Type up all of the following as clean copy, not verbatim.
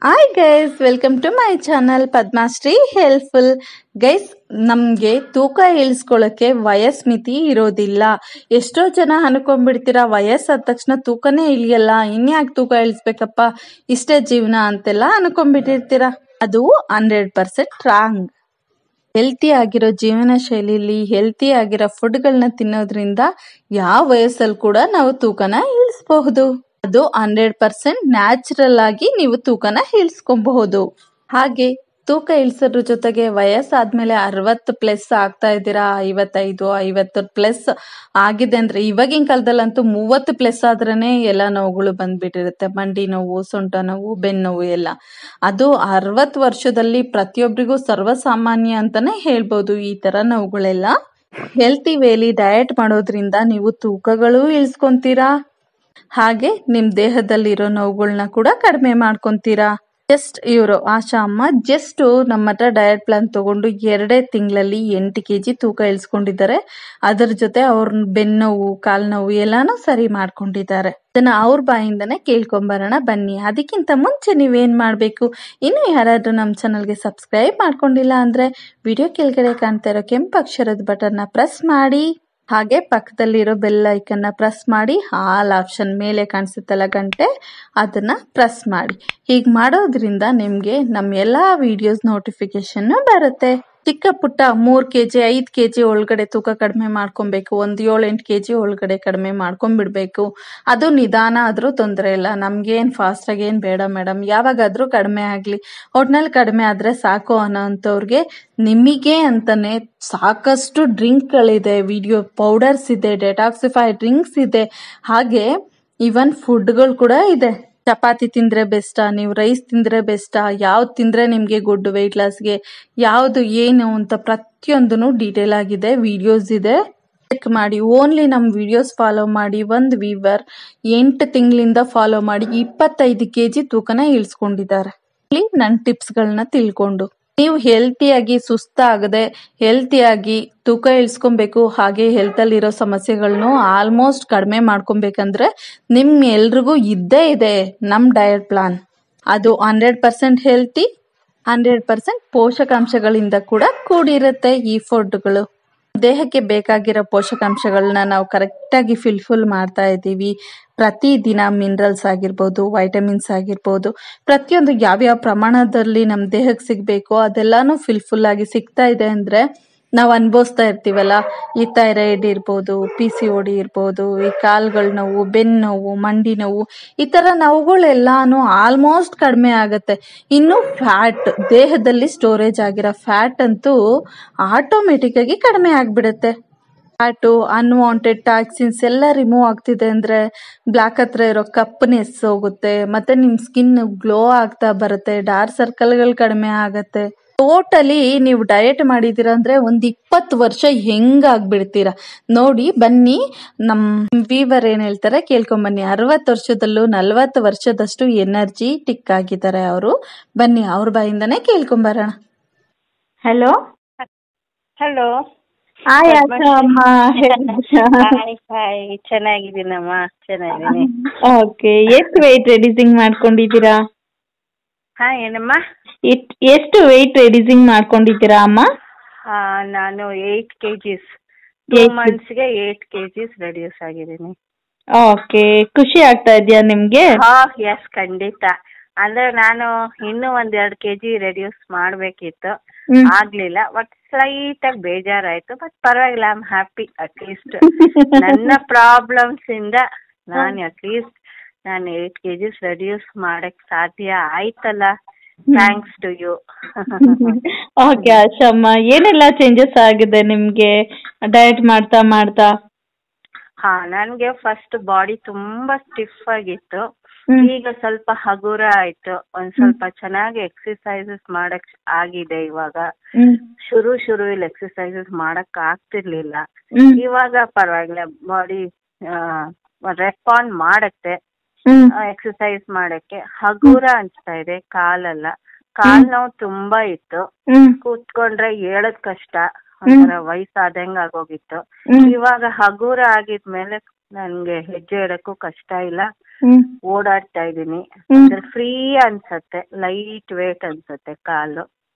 Hi guys, welcome to my channel Padmashri helpful. Guys, ನಮಗೆ ತೂಕ ಇಳಿಸ್ಕೊಳ್ಳೋಕ್ಕೆ ವಯಸ್ಮಿತಿ ಇರೋದಿಲ್ಲ. ಎಷ್ಟೋ ಜನ ಅನ್ಕೊಂಡ್ಬಿಡ್ತೀರಾ ವಯಸ್ಸಾದ ತಕ್ಷಣ ತೂಕನೇ ಇಳಿಯಲ್ಲ, ಇನ್ಯಾಕೆ ತೂಕ ಇಳಿಸ್ಬೇಕಪ್ಪ, ಇಷ್ಟೇ ಜೀವನ ಅಂತೆಲ್ಲ ಅನ್ಕೊಂಡ್ಬಿಟ್ಟಿರ್ತೀರಾ. ಅದು 100% ರಾಂಗ್. ಹೆಲ್ತಿ ಆಗಿರೋ ಜೀವನ ಶೈಲಿಲಿ ಹೆಲ್ತಿ ಆಗಿರೋ ಫುಡ್ಗಳನ್ನ ತಿನ್ನೋದ್ರಿಂದ ಯಾವ ವಯಸ್ಸಲ್ಲಿ ಕೂಡ ನಾವು ತೂಕನ ಇಳಿಸಬಹುದು. ಅದು 100% ನ್ಯಾಚುರಲ್ ಆಗಿ ನೀವು ತೂಕನ ಇಳಿಸ್ಕೊಬಹುದು. ಹಾಗೆ ತೂಕ ಇಳಿಸೋದ್ರ ಜೊತೆಗೆ ವಯಸ್ಸಾದ್ಮೇಲೆ 60+ ಆಗ್ತಾ ಇದ್ದೀರಾ, 55 50+ ಆಗಿದೆ ಅಂದ್ರೆ, ಇವಾಗಿನ ಕಾಲದಲ್ಲಂತೂ 30+ ಆದ್ರೇನೆ ಎಲ್ಲ ನೋವುಗಳು ಬಂದ್ಬಿಟ್ಟಿರುತ್ತೆ. ಮಂಡಿ ನೋವು, ಸೊಂಟ ನೋವು, ಬೆನ್ನು ನೋವು ಎಲ್ಲ. ಅದು 60 ವರ್ಷದಲ್ಲಿ ಪ್ರತಿಯೊಬ್ಬರಿಗೂ ಸರ್ವಸಾಮಾನ್ಯ ಅಂತಾನೆ ಹೇಳ್ಬೋದು ಈ ತರ ನೋವುಗಳೆಲ್ಲ. ಹೆಲ್ತಿ ವೇಲಿ ಡಯಟ್ ಮಾಡೋದ್ರಿಂದ ನೀವು ತೂಕಗಳು ಇಳಿಸ್ಕೊಂತೀರಾ, ಹಾಗೆ ನಿಮ್ ದೇಹದಲ್ಲಿರೋ ನೋವುಗಳನ್ನ ಕೂಡ ಕಡಿಮೆ ಮಾಡ್ಕೊಂತೀರಾ. ಜಸ್ಟ್ ಇವರು ಆಶಾ ಅಮ್ಮ ಜಸ್ಟ್ ನಮ್ಮ ಹತ್ರ ಡಯಟ್ ಪ್ಲಾನ್ ತಗೊಂಡು 2 ತಿಂಗಳಲ್ಲಿ 8 kg ತೂಕ ಇಳಿಸ್ಕೊಂಡಿದ್ದಾರೆ. ಅದರ ಜೊತೆ ಅವ್ರ ಬೆನ್ನೋವು, ಕಾಲ್ ನೋವು ಎಲ್ಲಾನು ಸರಿ ಮಾಡ್ಕೊಂಡಿದ್ದಾರೆ. ಅದನ್ನ ಅವ್ರ ಬಾಯಿಂದನೇ ಕೇಳ್ಕೊಂಬರೋಣ ಬನ್ನಿ. ಅದಕ್ಕಿಂತ ಮುಂಚೆ ನೀವೇನ್ ಮಾಡ್ಬೇಕು, ಇನ್ನು ಯಾರಾದ್ರೂ ನಮ್ಮ ಚಾನಲ್ಗೆ ಸಬ್ಸ್ಕ್ರೈಬ್ ಮಾಡ್ಕೊಂಡಿಲ್ಲ ಅಂದ್ರೆ ವಿಡಿಯೋ ಕೆಳಗಡೆ ಕಾಣ್ತಾ ಇರೋ ಕೆಂಪು ಅಕ್ಷರದ ಬಟನ್ನ ಪ್ರೆಸ್ ಮಾಡಿ, ಹಾಗೆ ಪಕ್ಕದಲ್ಲಿರೋ ಬೆಲ್ ಐಕನ್ನ ಪ್ರೆಸ್ ಮಾಡಿ, ಆಲ್ ಆಪ್ಷನ್ ಮೇಲೆ ಕಾಣಿಸುತ್ತಲ್ಲ ಗಂಟೆ, ಅದನ್ನ ಪ್ರೆಸ್ ಮಾಡಿ. ಹೀಗೆ ಮಾಡೋದ್ರಿಂದ ನಿಮ್ಗೆ ನಮ್ಮ ಎಲ್ಲಾ ವಿಡಿಯೋಸ್ ನೋಟಿಫಿಕೇಶನ್ ಬರುತ್ತೆ. ಚಿಕ್ಕ ಪುಟ್ಟ 3 kg 5 kg ಒಳಗಡೆ ತೂಕ ಕಡಿಮೆ ಮಾಡ್ಕೊಬೇಕು, 7-8 kg ಒಳಗಡೆ ಕಡಿಮೆ ಮಾಡ್ಕೊಂಡ್ಬಿಡ್ಬೇಕು. ಅದು ನಿಧಾನ ಆದ್ರೂ ತೊಂದರೆ ಇಲ್ಲ, ನಮ್ಗೇನ್ ಫಾಸ್ಟ್ ಆಗಿ ಏನ್ ಬೇಡ ಮೇಡಮ್, ಯಾವಾಗಾದ್ರೂ ಕಡಿಮೆ ಆಗ್ಲಿ, ಒಟ್ನಲ್ಲಿ ಕಡಿಮೆ ಆದ್ರೆ ಸಾಕು ಅನ್ನೋಂಥವ್ರಿಗೆ ನಿಮಗೆ ಅಂತಾನೆ ಸಾಕಷ್ಟು ಡ್ರಿಂಕ್ಗಳಿದೆ, ವಿಡಿಯೋ ಪೌಡರ್ಸ್ ಇದೆ, ಡೆಟಾಕ್ಸಿಫೈ ಡ್ರಿಂಕ್ಸ್ ಇದೆ, ಹಾಗೆ ಈವನ್ ಫುಡ್ಗಳು ಕೂಡ ಇದೆ. ಚಪಾತಿ ತಿಂದ್ರೆ ಬೆಸ್ಟಾ, ನೀವು ರೈಸ್ ತಿಂದ್ರೆ ಬೆಸ್ಟಾ, ಯಾವ್ದು ತಿಂದ್ರೆ ನಿಮ್ಗೆ ಗುಡ್ ವೆಯ್ಟ್ ಲಾಸ್ಗೆ, ಯಾವ್ದು ಏನು ಅಂತ ಪ್ರತಿಯೊಂದನ್ನು ಡೀಟೇಲ್ ಆಗಿದೆ, ವಿಡಿಯೋಸ್ ಇದೆ, ಚೆಕ್ ಮಾಡಿ. ಓನ್ಲಿ ನಮ್ ವಿಡಿಯೋಸ್ ಫಾಲೋ ಮಾಡಿ ಒಂದು ವೀವರ್ 8 ತಿಂಗಳಿಂದ ಫಾಲೋ ಮಾಡಿ 25 kg ತೂಕನ ಇಳಿಸ್ಕೊಂಡಿದ್ದಾರೆ. ನನ್ನ ಟಿಪ್ಸ್ಗಳನ್ನ ತಿಳ್ಕೊಂಡು ನೀವು ಹೆಲ್ತಿಯಾಗಿ ಸುಸ್ತಾಗದೆ ಹೆಲ್ತಿಯಾಗಿ ತೂಕ ಇಳಿಸ್ಕೊಬೇಕು, ಹಾಗೆ ಹೆಲ್ತಲ್ಲಿ ಇರೋ ಸಮಸ್ಯೆಗಳನ್ನು ಆಲ್ಮೋಸ್ಟ್ ಕಡಿಮೆ ಮಾಡ್ಕೊಬೇಕಂದ್ರೆ ನಿಮ್ ಎಲ್ರಿಗೂ ಇದ್ದೇ ಇದೆ ನಮ್ ಡಯಟ್ ಪ್ಲಾನ್. ಅದು 100% ಹೆಲ್ತಿ, 100% ಪೋಷಕಾಂಶಗಳಿಂದ ಕೂಡ ಕೂಡಿರುತ್ತೆ. ಈ ಫುಡ್ಗಳು ದೇಹಕ್ಕೆ ಬೇಕಾಗಿರೋ ಪೋಷಕಾಂಶಗಳನ್ನ ನಾವು ಕರೆಕ್ಟಾಗಿ ಫಿಲ್ ಮಾಡ್ತಾ ಇದ್ದೀವಿ. ಪ್ರತಿದಿನ ಮಿನರಲ್ಸ್ ಆಗಿರ್ಬೋದು, ವೈಟಮಿನ್ಸ್ ಆಗಿರ್ಬೋದು, ಪ್ರತಿಯೊಂದು ಯಾವ್ಯಾವ ಪ್ರಮಾಣದಲ್ಲಿ ನಮ್ಮ ದೇಹಕ್ಕೆ ಸಿಗಬೇಕೋ ಅದೆಲ್ಲಾನು ಫುಲ್ ಆಗಿ ಸಿಗ್ತಾ ಇದೆ ಅಂದ್ರೆ ನಾವು ಅನುಭವಿಸ್ತಾ ಇರ್ತೀವಲ್ಲ, ಈ ಥೈರಾಯ್ಡ್ ಇರ್ಬೋದು, PCOD ಇರ್ಬೋದು, ಈ ಕಾಲ್ಗಳ ನೋವು, ಬೆನ್ನು ನೋವು, ಮಂಡಿ ನೋವು, ಈ ಥರ ನೋವುಗಳೆಲ್ಲಾನು ಆಲ್ಮೋಸ್ಟ್ ಕಡಿಮೆ ಆಗುತ್ತೆ. ಇನ್ನು ಫ್ಯಾಟ್, ದೇಹದಲ್ಲಿ ಸ್ಟೋರೇಜ್ ಆಗಿರೋ ಫ್ಯಾಟ್ ಅಂತೂ ಆಟೋಮೆಟಿಕ್ ಆಗಿ ಕಡಿಮೆ ಆಗ್ಬಿಡುತ್ತೆ. ಫ್ಯಾಟು, ಅನ್ವಾಂಟೆಡ್ ಟಾಕ್ಸಿನ್ಸ್ ಎಲ್ಲ ರಿಮೂವ್ ಆಗ್ತಿದೆ ಅಂದ್ರೆ ಬ್ಲ್ಯಾಕ್ ಹತ್ರ ಇರೋ ಕಪ್ಪನೆಸ್ ಹೋಗುತ್ತೆ, ಮತ್ತೆ ನಿಮ್ ಸ್ಕಿನ್ ಗ್ಲೋ ಆಗ್ತಾ ಬರುತ್ತೆ, ಡಾರ್ಕ್ ಸರ್ಕಲ್ಗಳು ಕಡಿಮೆ ಆಗತ್ತೆ. ಟೋಟಲಿ ನೀವು ಡಯಟ್ ಮಾಡಿದೀರ ಅಂದ್ರೆ ಒಂದ್ 20 ವರ್ಷ ಹೆಂಗಾಗ್ಬಿಡ್ತೀರಾ ನೋಡಿ. ಬನ್ನಿ, ನಮ್ ವೀವರ್ ಏನ್ ಹೇಳ್ತಾರೆ ಕೇಳ್ಕೊಂಬನ್ನಿ. 60 ವರ್ಷದಲ್ಲೂ 40 ವರ್ಷದಷ್ಟು ಎನರ್ಜಿ ಟಿಕ್ ಆಗಿದ್ದಾರೆ ಅವರು. ಬನ್ನಿ ಅವ್ರ ಬಾಯಿಂದಾನೆ ಕೇಳ್ಕೊಂಬರೋಣ. ಹಲೋ ಹಲೋ, ಹಾಯ್ ಆಶಾ ಅಮ್ಮ. ಹಾಯ್, ಚೆನ್ನಾಗಿದ್ದೀನಮ್ಮ, ಚೆನ್ನಾಗಿದ್ದೀನಿ. ಓಕೆ, ಎಷ್ಟು ವೆಯ್ಟ್ ರೆಡ್ಯೂಸಿಂಗ್ ಮಾಡ್ಕೊಂಡಿದ್ದೀರಾ? ಹಾ, ಏನಮ್ಮ? ಎಷ್ಟು ವೆಯ್ಟ್ ರೆಡ್ಯೂಸಿಂಗ್ ಮಾಡ್ಕೊಂಡಿದ್ದೀರಾ ಅಮ್ಮ? ನಾನು 8 kgs 2 monthsಗೆ 8 kgs ರೆಡ್ಯೂಸ್ ಆಗಿದ್ದೀನಿ. ಓಕೆ, ಖುಷಿ ಆಗ್ತಾ ಇದೆಯಾ ನಿಮ್ಗೆ? ಎಸ್, ಖಂಡಿತ. ಅಂದ್ರೆ ನಾನು ಇನ್ನೂ 1-2 kg ರೆಡ್ಯೂಸ್ ಮಾಡ್ಬೇಕಿತ್ತು, ಆಗ್ಲಿಲ್ಲ. ಬಟ್ ಸ್ಲೈಟ್ ಆಗಿ ಬೇಜಾರಾಯ್ತು. ಬಟ್ ಪರವಾಗಿಲ್ಲ, ಐ ಆಮ್ ಹ್ಯಾಪಿ. ಅಟ್ಲೀಸ್ಟ್ ನನ್ನ ಪ್ರಾಬ್ಲಮ್ಸ್ ಇಂದ ನಾನು ಅಟ್ಲೀಸ್ಟ್ 8 kgs ರೆಡ್ಯೂಸ್ ಮಾಡಕ್ ಸಾಧ್ಯ ಆಯ್ತಲ್ಲ. Thanks to you. Okay Ashamma, ಏನೆಲ್ಲ ಚೇಂಜಸ್ ಆಗಿದೆ ನಿಮ್ಗೆ ಡಯಟ್ ಮಾಡ್ತಾ ಮಾಡ್ತಾ? ನನ್ಗೆ ಫಸ್ಟ್ ಬಾಡಿ ತುಂಬಾ ಸ್ಟಿಫ್ ಆಗಿತ್ತು, ಈಗ ಸ್ವಲ್ಪ ಹಗುರ ಆಯ್ತು. ಒಂದ್ ಸ್ವಲ್ಪ ಚೆನ್ನಾಗಿ ಎಕ್ಸರ್ಸೈಸಸ್ ಮಾಡಕ್ ಆಗಿದೆ. ಇವಾಗ ಶುರುವಿಲ್ ಎಕ್ಸರ್ಸೈಸಸ್ ಮಾಡಕ್ ಆಗ್ತಿರ್ಲಿಲ್ಲ, ಇವಾಗ ಪರವಾಗಿಲ್ಲ. ಬಾಡಿ ರೆಸ್ಪಾಂಡ್ ಮಾಡತ್ತೆ ಎಕ್ಸರ್ಸೈಸ್ ಮಾಡಕ್ಕೆ. ಹಗುರ ಅನ್ಸ್ತಾ ಇದೆ ಕಾಲೆಲ್ಲ. ಕಾಲ್ ನೋವು ತುಂಬಾ ಇತ್ತು, ಕೂತ್ಕೊಂಡ್ರೆ ಹೇಳದ್ ಕಷ್ಟ, ಒಂಥರ ವಯಸ್ಸಾದಂಗ ಆಗೋಗಿತ್ತು. ಇವಾಗ ಹಗುರ ಆಗಿದ್ಮೇಲೆ ನನ್ಗೆ ಹೆಜ್ಜೆ ಇಡಕ್ಕೂ ಕಷ್ಟ ಇಲ್ಲ, ಹ್ಮ್ ಓಡಾಡ್ತಾ ಇದೀನಿ. ಹ್ಮ್ ಫ್ರೀ ಅನ್ಸತ್ತೆ, ಲೈಟ್ ವೇಟ್ ಅನ್ಸತ್ತೆ ಕಾಲು.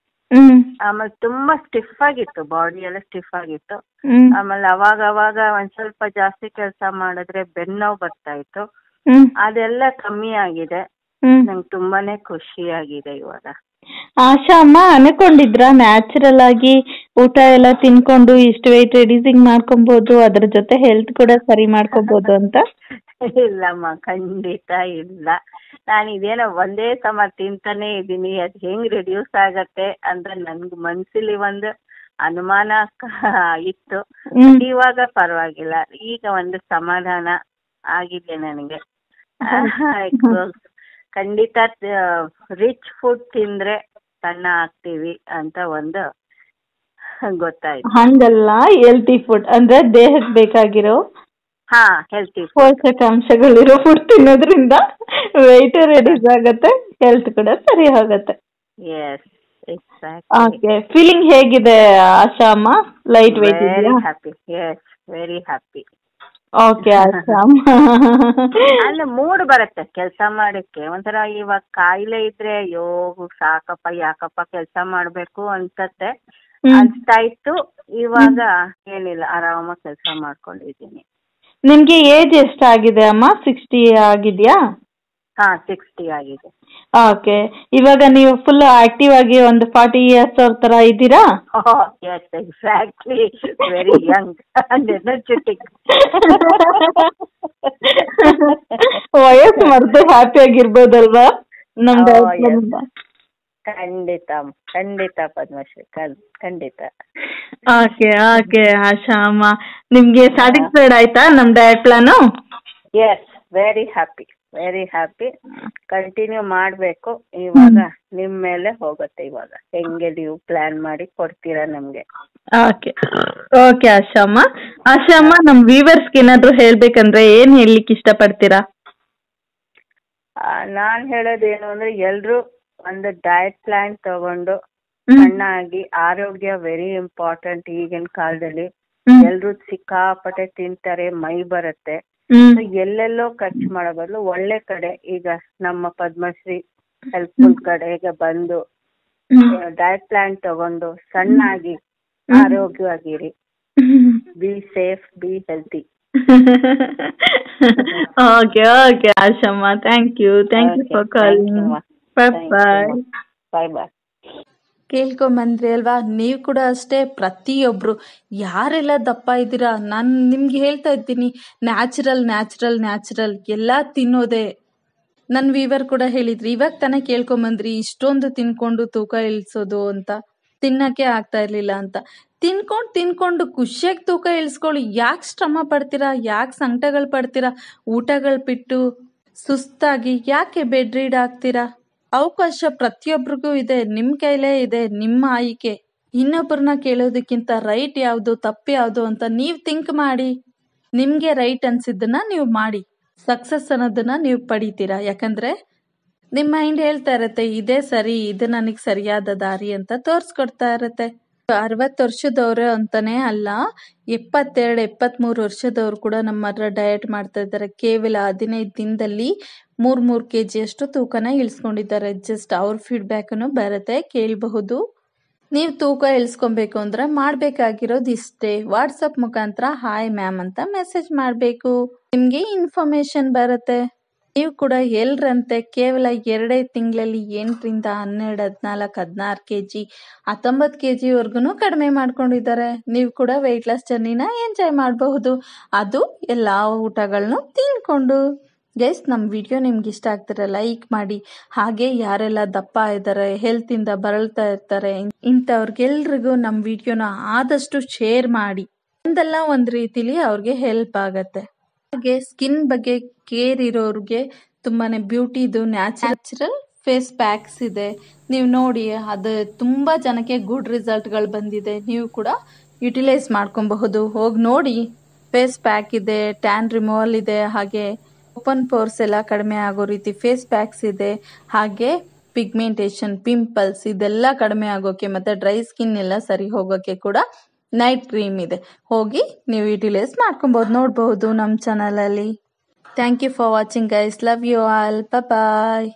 ಹ್ಮ್ ಆಮೇಲೆ ತುಂಬಾ ಸ್ಟಿಫ್ ಆಗಿತ್ತು, ಬಾಡಿ ಎಲ್ಲ ಸ್ಟಿಫ್ ಆಗಿತ್ತು. ಹ್ಮ್ ಆಮೇಲೆ ಅವಾಗ ಒಂದ್ ಸ್ವಲ್ಪ ಜಾಸ್ತಿ ಕೆಲಸ ಮಾಡಿದ್ರೆ ಬೆನ್ನೋವು ಬರ್ತಾ ಇತ್ತು. ಹ್ಮ್ ಅದೆಲ್ಲ ಕಮ್ಮಿ ಆಗಿದೆ. ಹ್ಮ್ ನಂಗೆ ತುಂಬಾನೇ ಖುಷಿಯಾಗಿದೆ ಇವಾಗ. ಆಶಾ ಅಮ್ಮ ಅನ್ಕೊಂಡಿದ್ರ ನ್ಯಾಚುರಲ್ ಆಗಿ ಊಟ ಎಲ್ಲ ತಿನ್ಕೊಂಡು ಇಷ್ಟು ವೆಯ್ಟ್ ರೆಡ್ಯೂಸಿಂಗ್ ಮಾಡ್ಕೊಬಹುದು, ಅದ್ರ ಜೊತೆ ಹೆಲ್ತ್ ಕೂಡ ಸರಿ ಮಾಡ್ಕೋಬಹುದು ಅಂತ? ಇಲ್ಲಮ್ಮ, ಖಂಡಿತ ಇಲ್ಲ. ನಾನು ಇದೇನೋ ಒಂದೇ ಸಮ ತಿಂತಾನೆ ಇದ್ದೀನಿ, ಅದ್ ಹೆಂಗ್ ರಿಡ್ಯೂಸ್ ಆಗತ್ತೆ ಅಂತ ನನ್ಗೆ ಮನ್ಸಲ್ಲಿ ಒಂದು ಅನುಮಾನ ಇತ್ತು. ಇವಾಗ ಪರವಾಗಿಲ್ಲ, ಈಗ ಒಂದು ಸಮಾಧಾನ ಆಗಿದೆ ನನಗೆ. ಖಂಡಿತ ರಿಚ್ ಫುಡ್ ತಿಂದ್ರೆ ಸಣ್ಣ ಆಗ್ತೀವಿ ಅಂತ ಒಂದು ಗೊತ್ತಾಯ್ತು. ಹಂಗಲ್ಲ, ಹೆಲ್ತಿ ಫುಡ್ ಅಂದ್ರೆ ದೇಹಕ್ಕೆ ಬೇಕಾಗಿರೋ ಹೆಲ್ತಿ ಪೋಷಕಾಂಶಗಳಿರೋ ಫುಡ್ ತಿನ್ನೋದ್ರಿಂದ ವೆಯ್ಟ್ ರೆಡ್ಯೂಸ್ ಆಗತ್ತೆ, ಹೆಲ್ತ್ ಕೂಡ ಸರಿ ಹೋಗತ್ತೆ. Yes, okay. ಫೀಲಿಂಗ್ ಹೇಗಿದೆ ಆಶಾ ಅಮ್ಮ? ಲೈಟ್ ವೆಯ್ಟ್ ಇದೆಯಾ? Very happy. Yes, very happy. Okay Asha ಅಮ್ಮ. ಅಲ್ಲಿ ಮೂಡ್ ಬರುತ್ತೆ ಕೆಲಸ ಮಾಡಕ್ಕೆ. ಒಂಥರ ಇವಾಗ ಕಾಯಿಲೆ ಇದ್ರೆ ಅಯ್ಯೋ ಸಾಕಪ್ಪ, ಯಾಕಪ್ಪ ಕೆಲಸ ಮಾಡ್ಬೇಕು ಅನ್ಸತ್ತೆ, ಅನ್ಸ್ತಾ ಇತ್ತು. ಇವಾಗ ಏನಿಲ್ಲ, ಆರಾಮಾಗಿ ಕೆಲಸ ಮಾಡ್ಕೊಂಡಿದ್ದೀನಿ. ನಿಮ್ಗೆ ಏಜ್ ಎಷ್ಟಾಗಿದೆ ಅಮ್ಮ? 60 ಆಗಿದ್ಯಾ? 60 ಆಗಿದೆ. ಓಕೆ. ಇವಾಗ ನೀವು ಫುಲ್ ಆಕ್ಟಿವ್ ಆಗಿ ಒಂದು 40 ಇಯರ್ಸ್ ಅವ್ರ ತರ ಇದ್ದೀರಾ? Yes, exactly. Very young and energetic. ವಯಸ್ಸು ಮರೆತು ಹ್ಯಾಪಿ ಆಗಿರ್ಬೋದಲ್ವಾ ನಮ್ದು? ಖಂಡಿತ ಖಂಡಿತ ಪದ್ಮಶ್ರೀ, ಖಂಡಿತ. ಓಕೆ ಓಕೆ ಆಶಾ ಅಮ್ಮ, ನಿಮ್ಗೆ ಸ್ಯಾಟಿಸ್ಫೈಡ್ ಆಯ್ತಾ ನಮ್ diet plan? Yes, very happy, very happy. Continue ಮಾಡಬೇಕು. ಇವಾಗ ನಿಮ್ ಮೇಲೆ ಹೋಗುತ್ತೆ. ಇವಾಗ ಹೆಂಗೆ ನೀವು ಪ್ಲಾನ್ ಮಾಡಿ ಕೊಡ್ತೀರಾ ನಮ್ಗೆ? ಓಕೆ ಓಕೆ ಆಶಾ ಅಮ್ಮ. ಆಶಾ ಅಮ್ಮ, ನಮ್ ವ್ಯೂವರ್ಸ್ಗೆ ಏನಾದ್ರು ಹೇಳ್ಬೇಕಂದ್ರೆ ಏನ್ ಹೇಳ್ಲಿಕ್ಕೆ ಇಷ್ಟಪಡ್ತೀರಾ? ನಾನ್ ಹೇಳೋದೇನು ಅಂದ್ರೆ, ಎಲ್ರು ಒಂದು ಡಯಟ್ ಪ್ಲಾನ್ ತಗೊಂಡು ಚೆನ್ನಾಗಿ, ಆರೋಗ್ಯ ವೆರಿ ಇಂಪಾರ್ಟೆಂಟ್ ಈಗಿನ ಕಾಲದಲ್ಲಿ. ಎಲ್ರು ಸಿಕ್ಕಾಪಟ್ಟೆ ತಿಂತಾರೆ, ಮೈ ಬರುತ್ತೆ. ಎಲ್ಲೆಲ್ಲೋ ಖರ್ಚು ಮಾಡೋ ಬದಲು ಒಳ್ಳೆ ಕಡೆ, ಈಗ ನಮ್ಮ ಪದ್ಮಶ್ರೀ ಹೆಲ್ಪ್ಫುಲ್ ಕಡೆಗೆ ಬಂದು ಡಯಟ್ ಪ್ಲಾನ್ ತಗೊಂಡು ಸಣ್ಣಾಗಿ ಆರೋಗ್ಯವಾಗಿರಿ. Be safe, be healthy. Okay okay Ashamma, thank you for calling. Bye bye. ಕೇಳ್ಕೊಂಬಂದ್ರಿ ಅಲ್ವಾ? ನೀವು ಕೂಡ ಅಷ್ಟೇ, ಪ್ರತಿಯೊಬ್ರು ಯಾರೆಲ್ಲ ದಪ್ಪ ಇದ್ದೀರಾ, ನಾನು ನಿಮ್ಗೆ ಹೇಳ್ತಾ ಇದ್ದೀನಿ, ನ್ಯಾಚುರಲ್ ನ್ಯಾಚುರಲ್ ನ್ಯಾಚುರಲ್ ಎಲ್ಲ ತಿನ್ನೋದೇ. ನನ್ನ ವೀವರ್ ಕೂಡ ಹೇಳಿದ್ರಿ, ಇವಾಗ ತಾನೇ ಕೇಳ್ಕೊಂಬಂದ್ರಿ ಇಷ್ಟೊಂದು ತಿನ್ಕೊಂಡು ತೂಕ ಇಳಿಸೋದು ಅಂತ, ತಿನ್ನಕ್ಕೆ ಆಗ್ತಾ ಇರ್ಲಿಲ್ಲ ಅಂತ. ತಿನ್ಕೊಂಡು ಖುಷಿಯಾಗಿ ತೂಕ ಇಳಿಸ್ಕೊಳ್ಳಿ. ಯಾಕೆ ಶ್ರಮ ಪಡ್ತೀರಾ? ಯಾಕೆ ಸಂಕಟಗಳು ಪಡ್ತೀರಾ? ಊಟಗಳು ಬಿಟ್ಟು ಸುಸ್ತಾಗಿ ಯಾಕೆ ಬೆಡ್ ರೀಡ್ ಆಗ್ತೀರಾ? ಅವಕಾಶ ಪ್ರತಿಯೊಬ್ಬರಿಗೂ ಇದೆ, ನಿಮ್ಮ ಕೈಲೇ ಇದೆ, ನಿಮ್ಮ ಆಯ್ಕೆ. ಇನ್ನೊಬ್ಬರನ್ನ ಕೇಳೋದಕ್ಕಿಂತ ರೈಟ್ ಯಾವುದು ತಪ್ಪು ಯಾವುದು ಅಂತ ನೀವು ಥಿಂಕ್ ಮಾಡಿ. ನಿಮಗೆ ರೈಟ್ ಅನ್ಸಿದ್ದನ್ನ ನೀವು ಮಾಡಿ, ಸಕ್ಸಸ್ ಅನ್ನೋದನ್ನ ನೀವು ಪಡಿತೀರಾ. ಯಾಕಂದ್ರೆ ನಿಮ್ಮ ಮೈಂಡ್ ಹೇಳ್ತಾ ಇರತ್ತೆ, ಇದೇ ಸರಿ, ಇದು ನನಗೆ ಸರಿಯಾದ ದಾರಿ ಅಂತ ತೋರಿಸ್ಕೊಡ್ತಾ ಇರತ್ತೆ. 60 ವರ್ಷದವ್ರು ಅಂತಾನೆ ಅಲ್ಲ, 72, 73 ವರ್ಷದವ್ರು ಕೂಡ ನಮ್ಮ ಹತ್ರ ಡಯಟ್ ಮಾಡ್ತಾ ಇದ್ದಾರೆ. ಕೇವಲ 15 ದಿನದಲ್ಲಿ 3 kg ಅಷ್ಟು ತೂಕನ ಇಳಿಸ್ಕೊಂಡಿದ್ದಾರೆ. ಜಸ್ಟ್ ಅವ್ರ ಫೀಡ್ಬ್ಯಾಕನ್ನು ಬರುತ್ತೆ, ಕೇಳಬಹುದು. ನೀವು ತೂಕ ಇಳಿಸ್ಕೊಬೇಕು ಅಂದ್ರೆ ಮಾಡಬೇಕಾಗಿರೋದು ಇಷ್ಟೇ, ವಾಟ್ಸಪ್ ಮುಖಾಂತರ ಹಾಯ್ ಮ್ಯಾಮ್ ಅಂತ ಮೆಸೇಜ್ ಮಾಡಬೇಕು. ನಿಮಗೆ ಇನ್ಫಾರ್ಮೇಶನ್ ಬರುತ್ತೆ. ನೀವು ಕೂಡ ಎಲ್ಲರಂತೆ ಕೇವಲ 2 ತಿಂಗಳಲ್ಲಿ 8ರಿಂದ 12, 14, 16 kg, 19 kg ವರ್ಗು ಕಡಿಮೆ ಮಾಡ್ಕೊಂಡಿದ್ದಾರೆ. ನೀವು ಕೂಡ ವೆಯ್ಟ್ ಲಾಸ್ ಜರ್ನಿನ ಎಂಜಾಯ್ ಮಾಡಬಹುದು, ಅದು ಎಲ್ಲ ಊಟಗಳನ್ನು ತಿನ್ಕೊಂಡು. ಗೈಸ್, ನಮ್ಮ ವಿಡಿಯೋ ನಿಮ್ಗೆ ಇಷ್ಟ ಆಗ್ತಾರೆ ಲೈಕ್ ಮಾಡಿ. ಹಾಗೆ ಯಾರೆಲ್ಲ ದಪ್ಪ ಇದ್ದಾರೆ, ಹೆಲ್ತಿಂದ ಬಳಲ್ತಾ ಇರ್ತಾರೆ, ಇಂಥವ್ರಿಗೆಲ್ರಿಗೂ ನಮ್ಮ ವಿಡಿಯೋನ ಆದಷ್ಟು ಶೇರ್ ಮಾಡಿ. ಒಂದಲ್ಲ ಒಂದು ರೀತಿಲಿ ಅವ್ರಿಗೆ ಹೆಲ್ಪ್ ಆಗತ್ತೆ. ಹಾಗೆ ಸ್ಕಿನ್ ಬಗ್ಗೆ ಕೇರ್ ಇರೋರಿಗೆ ತುಂಬಾನೇ ಬ್ಯೂಟಿದು ನ್ಯಾಚುರಲ್ ಫೇಸ್ ಪ್ಯಾಕ್ಸ್ ಇದೆ, ನೀವು ನೋಡಿ. ಅದು ತುಂಬಾ ಜನಕ್ಕೆ ಗುಡ್ ರಿಸಲ್ಟ್ಗಳು ಬಂದಿದೆ. ನೀವು ಕೂಡ ಯುಟಿಲೈಸ್ ಮಾಡ್ಕೊಬಹುದು, ಹೋಗಿ ನೋಡಿ. ಫೇಸ್ ಪ್ಯಾಕ್ ಇದೆ, ಟ್ಯಾನ್ ರಿಮೂವಲ್ ಇದೆ, ಹಾಗೆ ಓಪನ್ ಪೋರ್ಸ್ ಎಲ್ಲ ಕಡಿಮೆ ಆಗೋ ರೀತಿ ಫೇಸ್ ಪ್ಯಾಕ್ಸ್ ಇದೆ. ಹಾಗೆ ಪಿಗ್ಮೆಂಟೇಷನ್, ಪಿಂಪಲ್ಸ್ ಇದೆಲ್ಲ ಕಡಿಮೆ ಆಗೋಕೆ, ಮತ್ತೆ ಡ್ರೈ ಸ್ಕಿನ್ ಎಲ್ಲ ಸರಿ ಹೋಗೋಕೆ ಕೂಡ ನೈಟ್ ಕ್ರೀಮ್ ಇದೆ, ಹೋಗಿ ನೀವು ಯುಟಿಲೈಸ್ ಮಾಡ್ಕೊಬಹುದು, ನೋಡಬಹುದು ನಮ್ಮ ಚಾನಲಲ್ಲಿ. Thank you for watching guys, love you all, bye.